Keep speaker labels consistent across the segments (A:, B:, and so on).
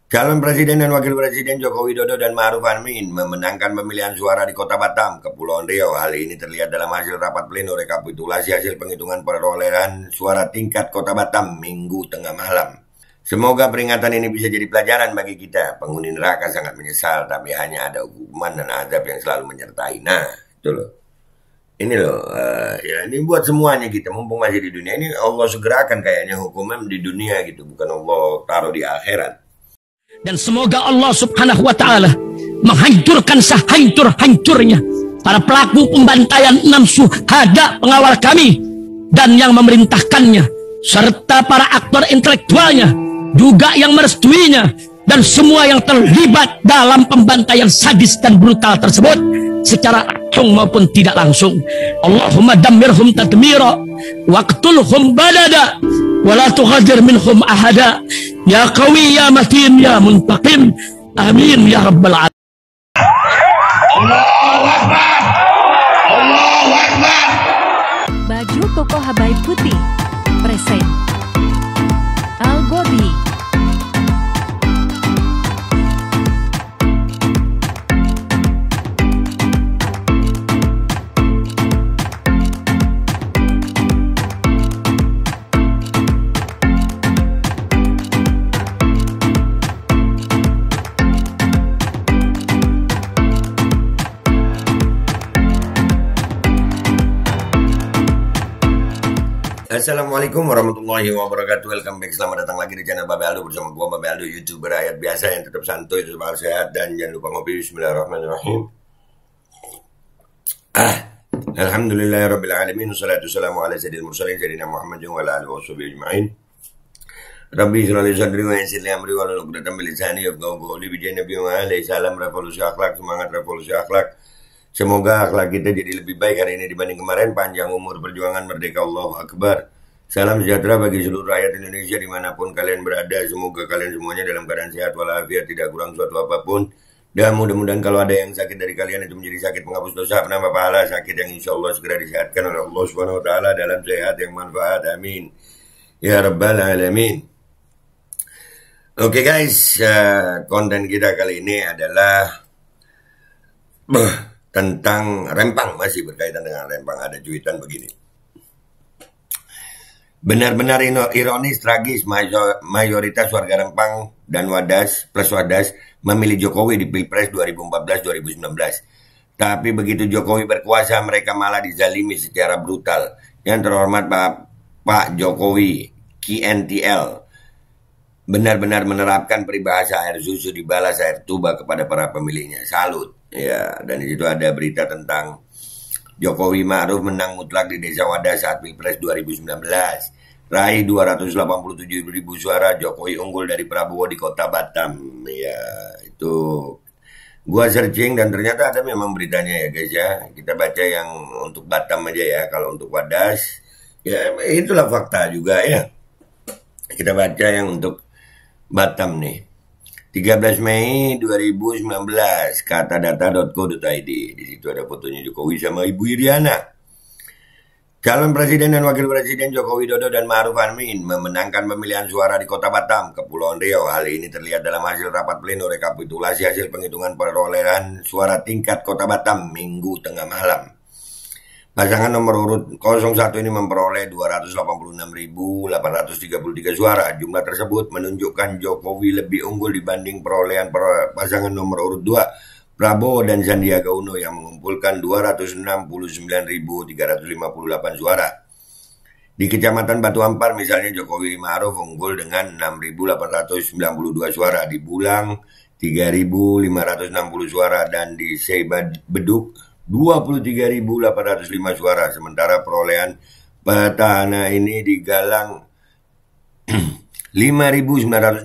A: Calon Presiden dan Wakil Presiden Joko Widodo dan Ma'ruf Amin memenangkan pemilihan suara di Kota Batam, Kepulauan Riau. Hal ini terlihat dalam hasil rapat pleno rekapitulasi hasil penghitungan perolehan suara tingkat Kota Batam Minggu tengah malam. Semoga peringatan ini bisa jadi pelajaran bagi kita. Penghuni neraka sangat menyesal, tapi hanya ada hukuman dan azab yang selalu menyertai. Nah, itu loh. Ini loh, ya ini buat semuanya kita, mumpung masih di dunia. Ini Allah segerakan kayaknya hukuman di dunia gitu, bukan Allah taruh di akhirat.
B: Dan semoga Allah subhanahu wa ta'ala menghancurkan sehancur-hancurnya para pelaku pembantaian 6 syuhada pengawal kami dan yang memerintahkannya, serta para aktor intelektualnya, juga yang merestuinya, dan semua yang terlibat dalam pembantaian sadis dan brutal tersebut secara langsung maupun tidak langsung. Allahumma dammirhum tadmira waqtulhum balada wala tughadir minhum ahada ya qawi ya matin ya muntaqim amin ya rabbal alamin.
C: Allahu Akbar, Allahu Akbar.
D: Baju koko Habaib putih present Al Gobi.
A: Assalamualaikum warahmatullahi wabarakatuh. Welcome back, selamat datang lagi di channel Babe Aldo bersama gua Babe Aldo, YouTuber rakyat biasa yang tetap santuy, tetap sehat, dan jangan lupa ngopi. Bismillahirrahmanirrahim. Alhamdulillahirabbil alamin, wassalatu wassalamu ala sayyidil mursalin sayyidina Muhammadin wa ala alihi washabihi ajmain. Rabbi shrah li sadri wa yassir li amri wahlul 'uqdatam min lisani yafqahu qawli. Bi Nabi Muhammad salam revolusi akhlak, semangat revolusi akhlak. Semoga akhlak kita jadi lebih baik hari ini dibanding kemarin. Panjang umur, perjuangan, merdeka, Allahu Akbar. Salam sejahtera bagi seluruh rakyat Indonesia dimanapun kalian berada. Semoga kalian semuanya dalam keadaan sehat walafiat, tidak kurang suatu apapun. Dan mudah-mudahan kalau ada yang sakit dari kalian itu menjadi sakit penghapus dosa, penambah pahala, sakit yang insya Allah segera disehatkan oleh Allah Subhanahu Wa Taala dalam sehat yang manfaat. Amin ya Rabbal Alamin. Oke guys, konten kita kali ini adalah tentang Rempang, masih berkaitan dengan Rempang. Ada cuitan begini. Benar-benar ironis, tragis, mayoritas warga Rempang dan Wadas plus Wadas memilih Jokowi di Pilpres 2014-2019. Tapi begitu Jokowi berkuasa, mereka malah dizalimi secara brutal. Yang terhormat Pak Jokowi, KNTL, benar-benar menerapkan peribahasa air susu dibalas air tuba kepada para pemilihnya. Salut. Ya, dan di situ ada berita tentang Jokowi Ma'ruf menang mutlak di Desa Wadas saat Pilpres 2019. Raih 287.000 suara, Jokowi unggul dari Prabowo di Kota Batam. Ya, itu gua searching dan ternyata ada memang beritanya ya guys ya. Kita baca yang untuk Batam aja ya. Kalau untuk Wadas, ya itulah fakta juga ya. Kita baca yang untuk Batam nih. 13 Mei 2019, katadata.co.id. Di situ ada fotonya Jokowi sama Ibu Iriana. Calon Presiden dan Wakil Presiden Joko Widodo dan Ma'ruf Amin memenangkan pemilihan suara di Kota Batam, Kepulauan Riau. Hal ini terlihat dalam hasil rapat pleno rekapitulasi hasil penghitungan perolehan suara tingkat Kota Batam Minggu tengah malam. Pasangan nomor urut 01 ini memperoleh 286.833 suara. Jumlah tersebut menunjukkan Jokowi lebih unggul dibanding perolehan pasangan nomor urut 2, Prabowo dan Sandiaga Uno yang mengumpulkan 269.358 suara. Di Kecamatan Batu Ampar misalnya Jokowi Ma'ruf unggul dengan 6.892 suara, di Bulang 3.560 suara, dan di Seiba Beduk 23.805 suara. Sementara perolehan petahana ini di Galang 5.947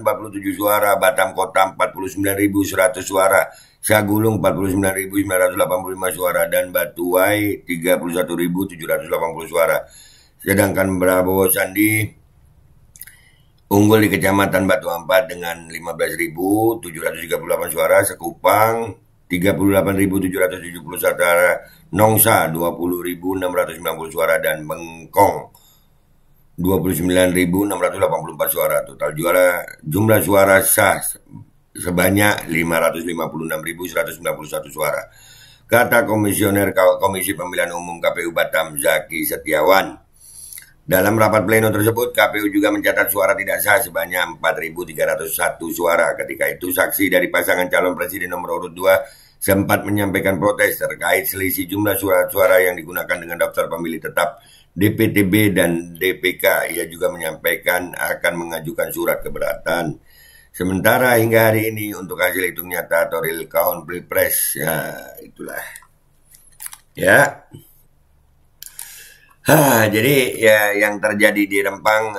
A: suara, Batam Kota 49.100 suara, Sagulung 49.985 suara, dan Batuai 31.780 suara. Sedangkan Prabowo Sandi unggul di Kecamatan Batu Ampar dengan 15.738 suara, Sekupang 38.771 suara, Nongsa 20.690 suara, dan Bengkong 29.684 suara. Total jumlah suara sah sebanyak 556.191 suara. Kata Komisioner Komisi Pemilihan Umum KPU Batam Zaki Setiawan. Dalam rapat pleno tersebut, KPU juga mencatat suara tidak sah sebanyak 4.301 suara. Ketika itu, saksi dari pasangan calon presiden nomor urut 2 sempat menyampaikan protes terkait selisih jumlah suara-suara yang digunakan dengan daftar pemilih tetap DPTB dan DPK. Ia juga menyampaikan akan mengajukan surat keberatan. Sementara hingga hari ini untuk hasil hitung nyata atau real count Pilpres, ya itulah. Ya. Jadi ya yang terjadi di Rempang,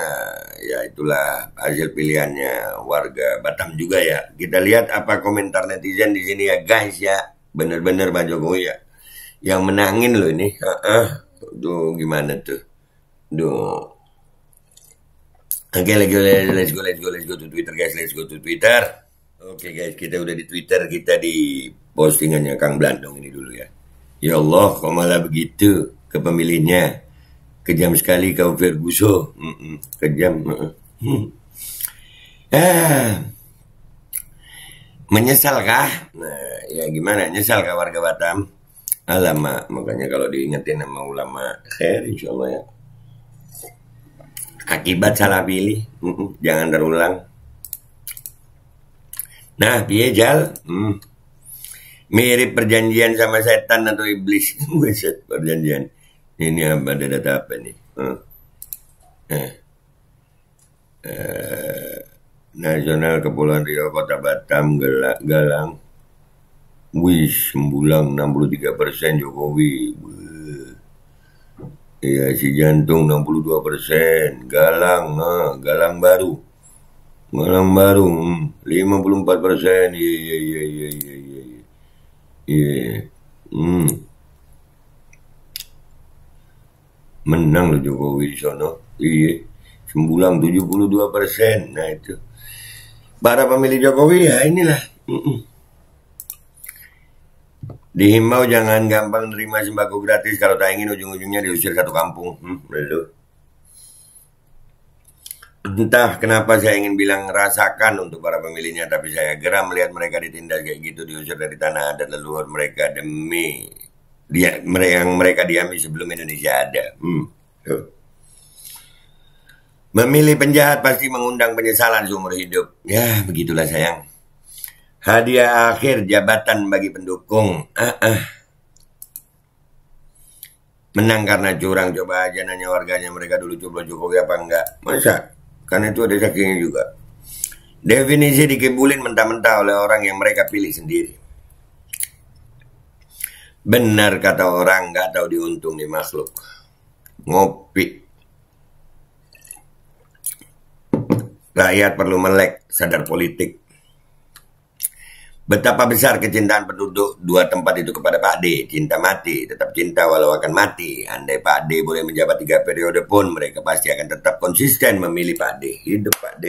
A: ya itulah hasil pilihannya warga Batam juga ya. Kita lihat apa komentar netizen di sini ya guys ya. Bener-bener Pak Jokowi ya. Yang menangin loh ini. Tuh gimana tuh. Duh. Oke, let's go to Twitter guys, let's go to Twitter. Oke guys, kita udah di Twitter, kita di postingannya Kang Blandong ini dulu ya. Ya Allah, kok malah begitu ke pemilihnya. Kejam sekali kau Ferguson. Kejam. Menyesal kah? Nah, ya gimana? Nyesal kah warga Batam? Alamak, makanya kalau diingetin sama ulama khair insyaallah ya. Akibat salah pilih, jangan terulang. Nah, piye Jal? Mirip perjanjian sama setan atau iblis. Buset, perjanjian. Ini apa, ada data apa nih? Nasional Kepulauan Riau Kota Batam Galang. Wih, sembulang 63% Jokowi. Iya, si Jantung 62%. Galang baru. Galang baru 54%. Iya. Menang loh Jokowi di sono. Iya. Sembulang 72%. Nah itu. Para pemilih Jokowi ya inilah. Dihimbau jangan gampang nerima sembako gratis. Kalau tak ingin ujung-ujungnya diusir satu kampung. Belum. Entah kenapa saya ingin bilang rasakan untuk para pemilihnya. Tapi saya geram melihat mereka ditindas kayak gitu. Diusir dari tanah adat leluhur mereka demi yang mereka diambil sebelum Indonesia ada. Memilih penjahat pasti mengundang penyesalan seumur hidup. Ya, begitulah sayang. Hadiah akhir jabatan bagi pendukung. Menang karena curang. Coba aja nanya warganya mereka dulu coba Jokowi apa enggak. Masa? Karena itu ada saksinya juga. Definisi dikibulin mentah-mentah oleh orang yang mereka pilih sendiri. Benar kata orang, nggak tahu diuntung di makhluk. Ngopi. Rakyat perlu melek, sadar politik. Betapa besar kecintaan penduduk dua tempat itu kepada Pak D. Cinta mati, tetap cinta walau akan mati. Andai Pak D boleh menjabat 3 periode pun, mereka pasti akan tetap konsisten memilih Pak D. Hidup Pak D.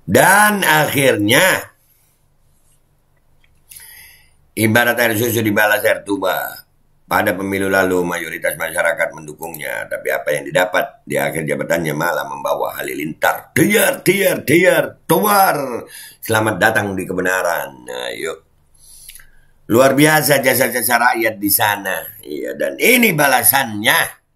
A: Dan akhirnya, ibarat air susu dibalas air tuba. Pada pemilu lalu mayoritas masyarakat mendukungnya. Tapi apa yang didapat di akhir jabatannya malah membawa halilintar. Tiar, tuar. Selamat datang di kebenaran. Nah, yuk. Luar biasa jasa-jasa rakyat di sana. Iya, dan ini balasannya.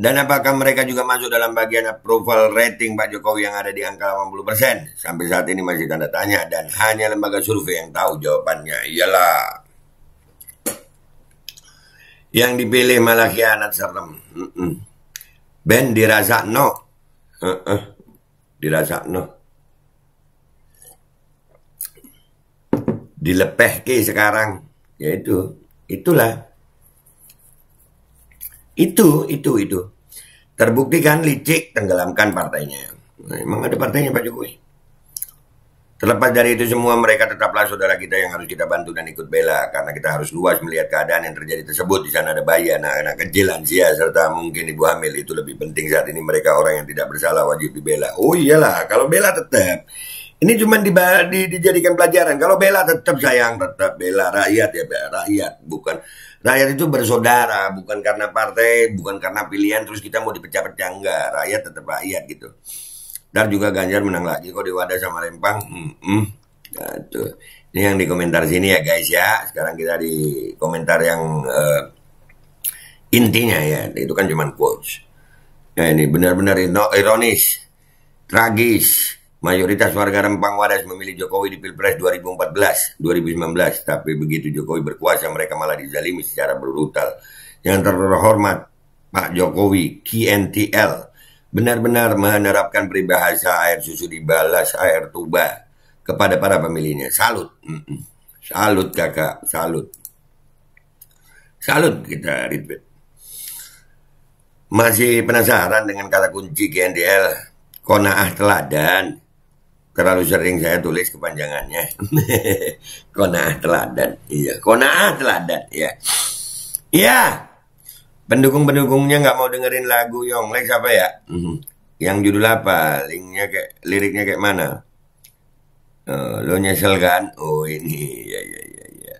A: Dan apakah mereka juga masuk dalam bagian approval rating Pak Jokowi yang ada di angka 80%? Sampai saat ini masih tanda tanya. Dan hanya lembaga survei yang tahu jawabannya. Iyalah. Yang dipilih malah khianat serem. Ben dirasa no. Dirasa no. Dilepeh ke sekarang. Ya itulah. Itu. Terbukti kan licik tenggelamkan partainya. Nah, emang ada partainya Pak Jokowi. Terlepas dari itu semua, mereka tetaplah saudara kita yang harus kita bantu dan ikut bela. Karena kita harus luas melihat keadaan yang terjadi tersebut. Di sana ada bayi, anak-anak kecil, lansia, serta mungkin ibu hamil. Itu lebih penting saat ini. Mereka orang yang tidak bersalah wajib dibela. Oh iyalah, kalau bela tetap. Ini cuma dijadikan pelajaran. Kalau bela tetap sayang, tetap bela rakyat ya, rakyat. Bukan rakyat itu bersaudara, bukan karena partai, bukan karena pilihan terus kita mau dipecah-pecah, enggak. Rakyat tetap rakyat gitu. Ntar juga Ganjar menang lagi kok di Wadas sama Lempang. Nah, tuh. Ini yang di komentar sini ya guys ya. Sekarang kita di komentar yang intinya ya. Itu kan cuma quotes. Nah ini benar-benar ironis. Tragis. Mayoritas warga Rempang Wadas memilih Jokowi di Pilpres 2014, 2019. Tapi begitu Jokowi berkuasa mereka malah dizalimi secara brutal. Yang terhormat Pak Jokowi, KNTL, benar-benar menerapkan peribahasa air susu dibalas air tuba kepada para pemilihnya. Salut. Salut kakak, salut. Salut kita retweet. Masih penasaran dengan kata kunci KNTL? Qanaah teladan. Terlalu sering saya tulis kepanjangannya. Qanaah teladan. Iya, qanaah teladan. Iya. Iya. Pendukung-pendukungnya nggak mau dengerin lagu Yonglek siapa ya? Yang judul apa? Liriknya kayak mana? Lo nyesel kan? Oh ini, ya.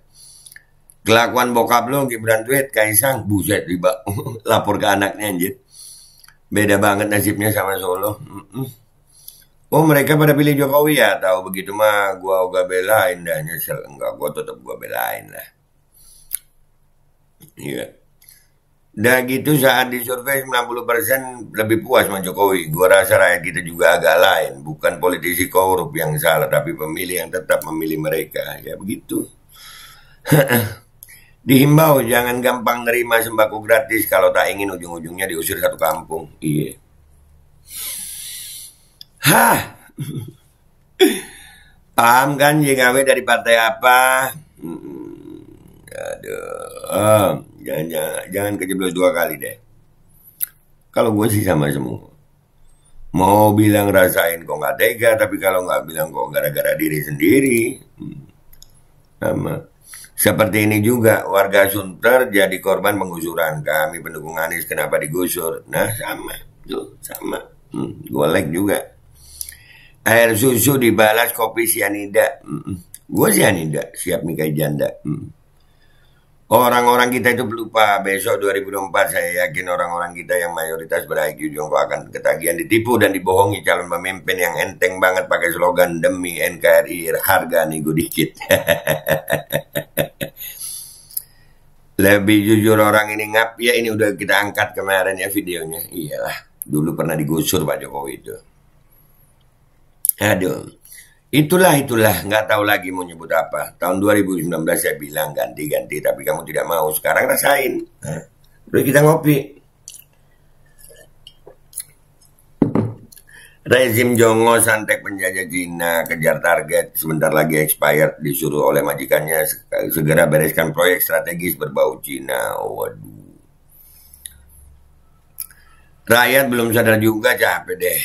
A: Kelakuan bokap lo Gibran tweet Kaisang, buset riba, lapor ke anaknya anjir. Beda banget nasibnya sama Solo. Oh mereka pada pilih Jokowi ya? Tahu begitu mah gua ogah belain dah, nyesel. Enggak, gua tetap gua belain lah. Iya. Dan gitu saat disurvei 90% lebih puas sama Jokowi. Gua rasa rakyat kita juga agak lain. Bukan politisi korup yang salah, tapi pemilih yang tetap memilih mereka. Ya begitu. Dihimbau jangan gampang nerima sembako gratis. Kalau tak ingin ujung-ujungnya diusir satu kampung. Iya. Hah. Paham kan JKW dari partai apa? Aduh. Jangan kejeblos 2 kali deh. Kalau gue sih sama semua. Mau bilang rasain kok nggak tega, tapi kalau nggak bilang kok gara-gara diri sendiri. Sama. Seperti ini juga warga Sunter jadi korban penggusuran. Kami pendukung Anies kenapa digusur? Nah sama, tuh sama. Gue like juga. Air susu dibalas kopi sianida. Gue sianida siap nikahi janda. Orang-orang kita itu lupa. Besok 2024 saya yakin orang-orang kita yang mayoritas ber-IQ Jongkok akan ketagihan ditipu dan dibohongi calon pemimpin yang enteng banget pakai slogan demi NKRI harga nego dikit. Lebih jujur orang ini ngap ya, ini udah kita angkat kemarin ya videonya. Iyalah, dulu pernah digusur Pak Jokowi itu. Aduh. Itulah, nggak tahu lagi mau nyebut apa. Tahun 2019 saya bilang ganti-ganti, tapi kamu tidak mau. Sekarang rasain. Terus kita ngopi. Rezim Jongo santek penjajah Cina, kejar target, sebentar lagi expired, disuruh oleh majikannya segera bereskan proyek strategis berbau Cina. Waduh. Rakyat belum sadar juga, capek deh.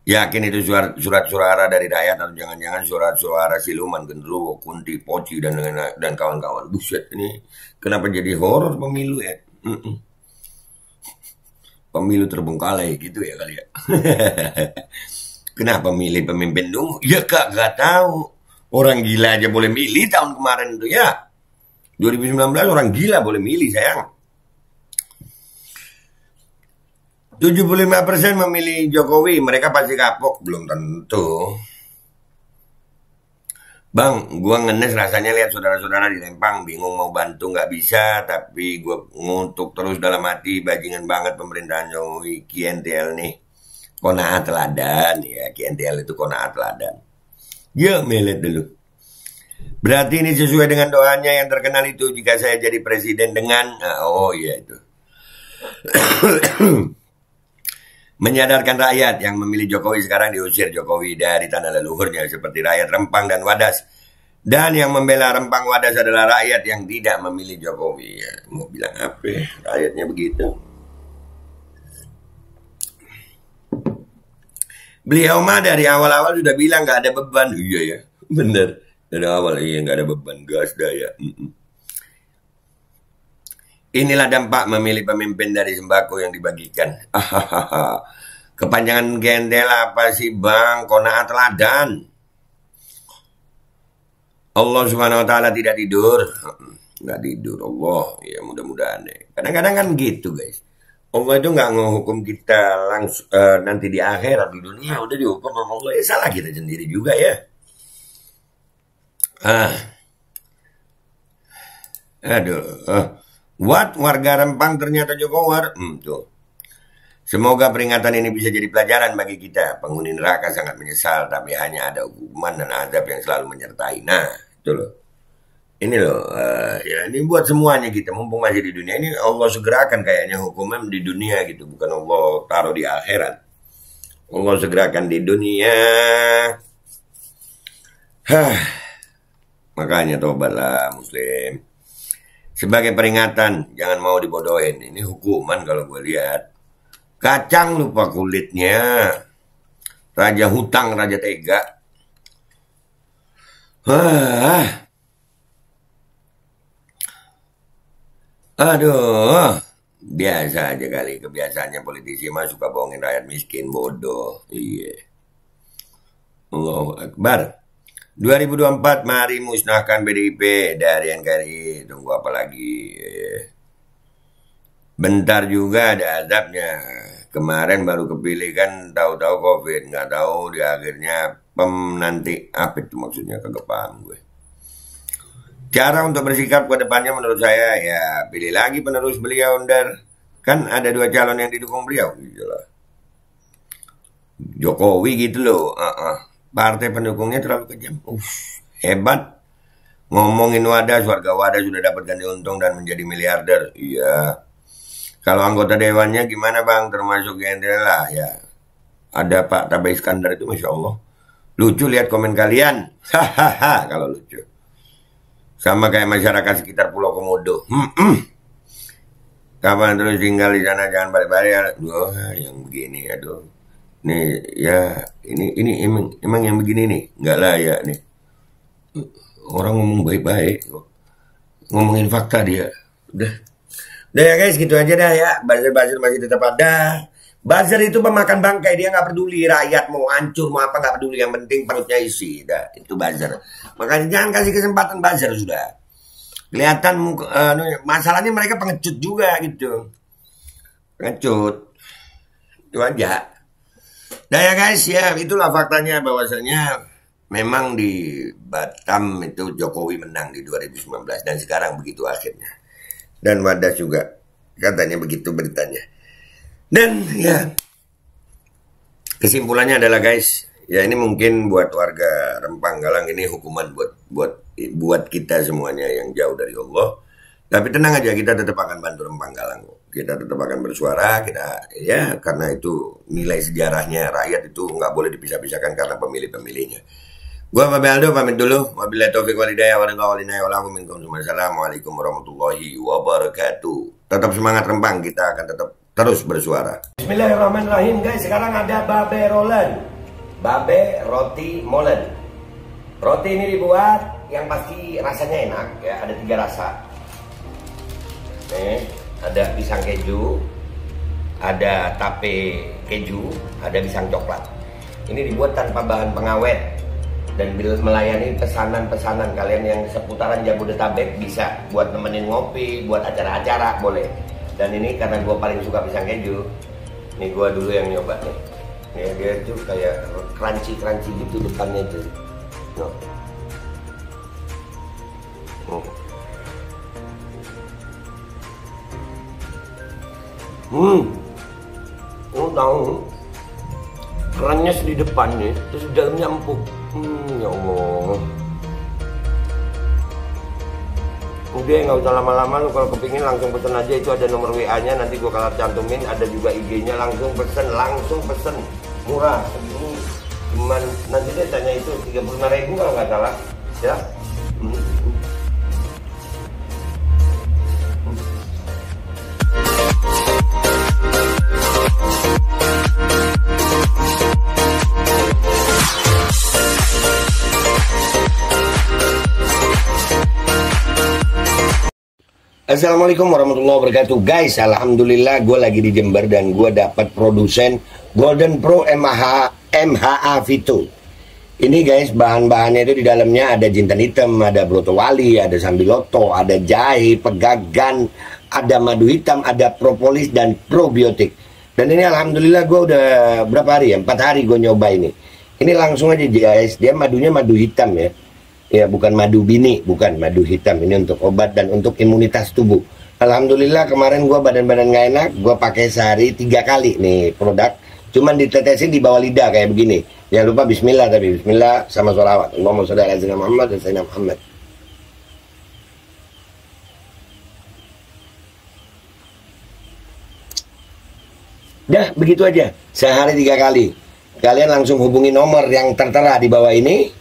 A: Yakin itu surat suara dari rakyat atau jangan-jangan surat suara siluman, genderuwo, kunti, poci dan kawan-kawan. Buset, ini kenapa jadi horor pemilu ya? Pemilu terbengkalai gitu ya kali ya. Kenapa milih pemimpin dulu? Ya gak tahu. Orang gila aja boleh milih tahun kemarin itu ya. 2019 orang gila boleh milih sayang. 75% memilih Jokowi, mereka pasti kapok. Belum tentu. Bang, gua ngenes rasanya lihat saudara-saudara di Lempang, bingung mau bantu nggak bisa, tapi gua ngutuk terus dalam hati, bajingan banget pemerintahan Jokowi, KNTL nih. Qanaah teladan, ya KNTL itu qanaah teladan. Ya, melet dulu. Berarti ini sesuai dengan doanya yang terkenal itu, jika saya jadi presiden dengan, oh iya itu. Menyadarkan rakyat yang memilih Jokowi sekarang diusir Jokowi dari tanah leluhurnya seperti rakyat Rempang dan Wadas. Dan yang membela Rempang Wadas adalah rakyat yang tidak memilih Jokowi. Ya, mau bilang apa? Rakyatnya begitu. Beliau mah dari awal-awal sudah bilang gak ada beban. Iya ya, bener. Dari awal iya gak ada beban, gas daya. Inilah dampak memilih pemimpin dari sembako yang dibagikan. Kepanjangan gendel apa sih bang? Qanaah teladan. Allah subhanahu wa ta'ala tidak tidur. Nggak tidur Allah. Ya mudah-mudahan deh. Kadang-kadang kan gitu guys. Allah itu nggak ngehukum kita langsung nanti di akhirat, di dunia udah dihukum sama Allah. Ya salah kita sendiri juga ya. What warga Rempang ternyata Jokowar. Tuh. Semoga peringatan ini bisa jadi pelajaran bagi kita. Penghuni neraka sangat menyesal, tapi hanya ada hukuman dan azab yang selalu menyertai. Nah, itu loh. Ini loh, ya ini buat semuanya kita. Mumpung masih di dunia ini, Allah segerakan kayaknya hukuman di dunia gitu. Bukan Allah taruh di akhirat. Allah segerakan di dunia. Makanya tobatlah Muslim. Sebagai peringatan, jangan mau dibodohin. Ini hukuman kalau gue lihat. Kacang lupa kulitnya. Raja hutang, raja tega. Aduh. Biasa aja kali. Kebiasaannya politisi mah suka bohongin rakyat miskin. Bodoh. Iya. Allahu Akbar. 2024 mari musnahkan PDIP dari NKRI. Tunggu apa lagi? Bentar juga ada azabnya. Kemarin baru kepilih kan, tahu-tahu COVID, nggak tahu di akhirnya nanti apa itu maksudnya, kagak paham gue. Cara untuk bersikap ke depannya menurut saya ya pilih lagi penerus beliau, Ndar. Kan ada 2 calon yang didukung beliau gitu loh. Jokowi gitu loh. Partai pendukungnya terlalu kejam. Hebat. Ngomongin Wadas, warga Wadas sudah dapat ganti untung dan menjadi miliarder. Iya. Kalau anggota dewannya gimana bang? Termasuk jenderal lah ya. Ada Pak Tabai Iskandar itu Masya Allah. Lucu lihat komen kalian. Hahaha kalau lucu. Sama kayak masyarakat sekitar Pulau Komodo. Kapan terus tinggal di sana jangan balik-balik. Aduh, yang begini aduh. Nih ya ini emang yang begini nih nggak layak nih. Orang ngomong baik-baik, ngomongin fakta dia. Udah ya guys, gitu aja dah ya. Buzzer masih tetap ada. Buzzer itu pemakan bangkai, dia nggak peduli rakyat mau hancur mau apa nggak peduli, yang penting perutnya isi. Dah itu buzzer. Makanya jangan kasih kesempatan buzzer sudah. Kelihatan masalahnya mereka pengecut juga gitu. Pengecut. Itu aja. Nah ya guys ya, itulah faktanya bahwasanya memang di Batam itu Jokowi menang di 2019 dan sekarang begitu akhirnya. Dan Wadas juga katanya begitu beritanya. Dan ya kesimpulannya adalah guys, ya ini mungkin buat warga Rempang Galang ini hukuman buat kita semuanya yang jauh dari Allah. Tapi tenang aja, kita tetap akan bantu Rempang Galang. Kita tetap akan bersuara, kita ya karena itu nilai sejarahnya rakyat itu nggak boleh dipisah-pisahkan karena pemilih-pemilihnya. Gua Pak Aldo pamit dulu. Wabillahi taufiq wal hidayah wa Assalamualaikum warahmatullahi wabarakatuh. Tetap semangat Rempang, kita akan tetap terus bersuara. Bismillahirrahmanirrahim guys, sekarang ada babe rolen. Babe roti molen. Roti ini dibuat yang pasti rasanya enak ya, ada 3 rasa. Nih, ada pisang keju, ada tape keju, ada pisang coklat. Ini dibuat tanpa bahan pengawet. Dan bila melayani pesanan-pesanan kalian yang seputaran Jabodetabek bisa buat nemenin ngopi, buat acara-acara boleh. Dan ini karena gue paling suka pisang keju, nih gue dulu yang nyoba nih. Nih dia tuh kayak crunchy gitu depannya tuh. Tahu kerannya di depannya, terus di dalamnya empuk. Ya Allah. Udah nggak usah lama-lama, lu kalau kepingin langsung pesen aja, itu ada nomor WA-nya, nanti gua kalau cantumin, ada juga IG-nya, langsung pesen, murah. Segini cuman nanti dia tanya itu 35.000 kalau nggak salah, ya. Assalamualaikum warahmatullahi wabarakatuh. Guys, alhamdulillah gue lagi di Jember dan gue dapat produsen Golden Pro MHA Vito. Ini guys, bahan-bahannya itu di dalamnya ada jintan hitam, ada broto wali, ada sambiloto, ada jahe, pegagan, ada madu hitam, ada propolis dan probiotik. Dan ini alhamdulillah gue udah berapa hari ya? 4 hari gue nyoba ini. Ini langsung aja guys, dia madunya madu hitam ya. Ya bukan madu bini, bukan madu hitam. Ini untuk obat dan untuk imunitas tubuh. Alhamdulillah kemarin gue badan-badan gak enak, gue pakai sehari 3 kali nih produk. Cuman ditetesin di bawah lidah kayak begini. Jangan lupa bismillah, tapi bismillah sama sholawat. Allahumma sholli ala sayyidina Muhammad dan sayyidina Muhammad. Dah begitu aja, sehari 3 kali. Kalian langsung hubungi nomor yang tertera di bawah ini.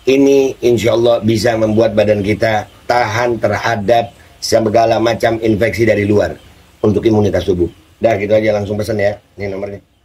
A: Ini insya Allah bisa membuat badan kita tahan terhadap segala macam infeksi dari luar untuk imunitas tubuh. Dah gitu aja, langsung pesan ya. Ini nomornya.